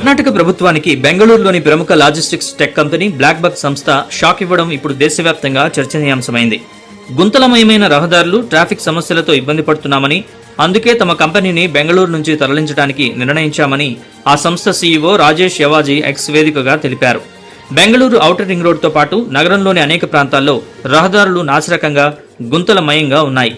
కర్ణాటక ప్రభుత్వానికి బెంగళూరులోని ప్రముఖ logistics tech company Blackbuck సంస్థ షాక్ ఇవ్వడం ఇప్పుడు దేశవ్యాప్తంగా చర్చనీయాంశమైంది. గుంతలమయమైన రహదారులు, ట్రాఫిక్ సమస్యలతో ఇబ్బంది పడుతున్నామని, అందుకే తమ కంపెనీని బెంగళూరు నుంచి తరలించడానికి నిర్ణయించామని ఆ సంస్థ సీఈఓ రాజేష్ యవాజీ ఎక్స్ వేదికగా తెలిపారు. బెంగళూరు ఔటర్ రింగ్ రోడ్తో పాటు నగరంలోని అనేక ప్రాంతాల్లో రహదారులు నాసిరకంగా, గుంతలమయంగా ఉన్నాయి.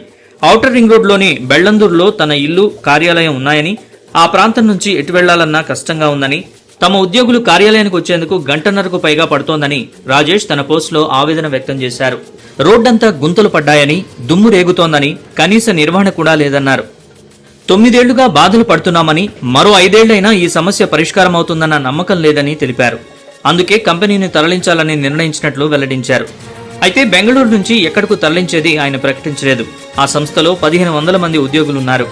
ఔటర్ రింగ్ రోడ్లోని బెళ్లందూరులో తన ఇల్లు, కార్యాలయం ఉన్నాయని, ఆ ప్రాంతం నుంచి ఎటు వెళ్లాలన్నా కష్టంగా ఉందని, తమ ఉద్యోగులు కార్యాలయానికి వచ్చేందుకు గంటన్నరకు పైగా పడుతోందని రాజేష్ తన పోస్టులో ఆవేదన వ్యక్తం చేశారు. రోడ్డంతా గుంతలు పడ్డాయని, దుమ్ము రేగుతోందని, కనీస నిర్వహణ కూడా లేదన్నారు. 9 ఏళ్లుగా బాధలు పడుతున్నామని, మరో 5 ఏళ్లైనా ఈ సమస్య పరిష్కారం అవుతుందన్న నమ్మకం లేదని తెలిపారు. అందుకే కంపెనీని తరలించాలని నిర్ణయించినట్లు వెల్లడించారు. అయితే బెంగళూరు నుంచి ఎక్కడకు తరలించేది ఆయన ప్రకటించలేదు. ఆ సంస్థలో 1500 మంది ఉద్యోగులున్నారు.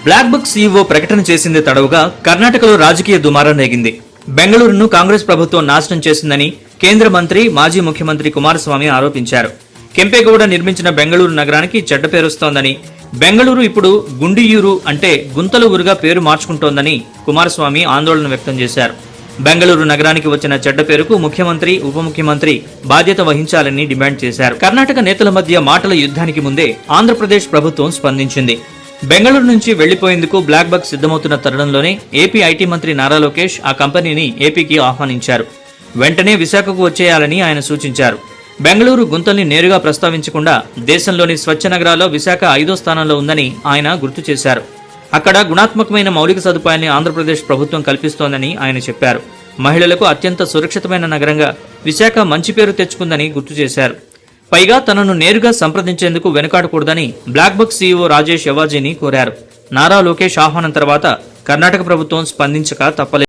బ్లాక్ బక్ సీఈఓ ప్రకటన చేసింది తడవుగా కర్ణాటకలో రాజకీయ దుమారం రేగింది. బెంగళూరును కాంగ్రెస్ ప్రభుత్వం నాశనం చేసిందని కేంద్ర మంత్రి, మాజీ ముఖ్యమంత్రి కుమారస్వామి ఆరోపించారు. కెంపేగౌడ నిర్మించిన బెంగళూరు నగరానికి చెడ్డ పేరొస్తోందని, బెంగళూరు ఇప్పుడు గుండియూరు అంటే గుంతల ఊరుగా పేరు మార్చుకుంటోందని కుమారస్వామి ఆందోళన వ్యక్తం చేశారు. బెంగళూరు నగరానికి వచ్చిన చెడ్డ పేరుకు ముఖ్యమంత్రి, ఉప ముఖ్యమంత్రి బాధ్యత వహించాలని డిమాండ్ చేశారు. కర్ణాటక నేతల మధ్య మాటల యుద్ధానికి ముందే ఆంధ్రప్రదేశ్ ప్రభుత్వం స్పందించింది. బెంగళూరు నుంచి వెళ్లిపోయేందుకు బ్లాక్ బక్ సిద్ధమవుతున్న తరుణంలోనే ఏపీ ఐటీ మంత్రి నారా లోకేష్ ఆ కంపెనీని ఏపీకి ఆహ్వానించారు. వెంటనే విశాఖకు వచ్చేయాలని ఆయన సూచించారు. బెంగళూరు గుంతల్ని నేరుగా ప్రస్తావించకుండా దేశంలోని స్వచ్ఛ నగరాల్లో విశాఖ 5వ స్థానంలో ఉందని ఆయన గుర్తు చేశారు. అక్కడ గుణాత్మకమైన మౌలిక సదుపాయాన్ని ఆంధ్రప్రదేశ్ ప్రభుత్వం కల్పిస్తోందని ఆయన చెప్పారు. మహిళలకు అత్యంత సురక్షితమైన నగరంగా విశాఖ మంచి పేరు తెచ్చుకుందని గుర్తు చేశారు. పైగా తనను నేరుగా సంప్రదించేందుకు వెనుకాడకూడదని బ్లాక్ బక్ సీఈఓ రాజేష్ యవాజీని కోరారు. నారా లోకేష్ ఆహ్వానం తర్వాత కర్ణాటక ప్రభుత్వం స్పందించక తప్పలేదు.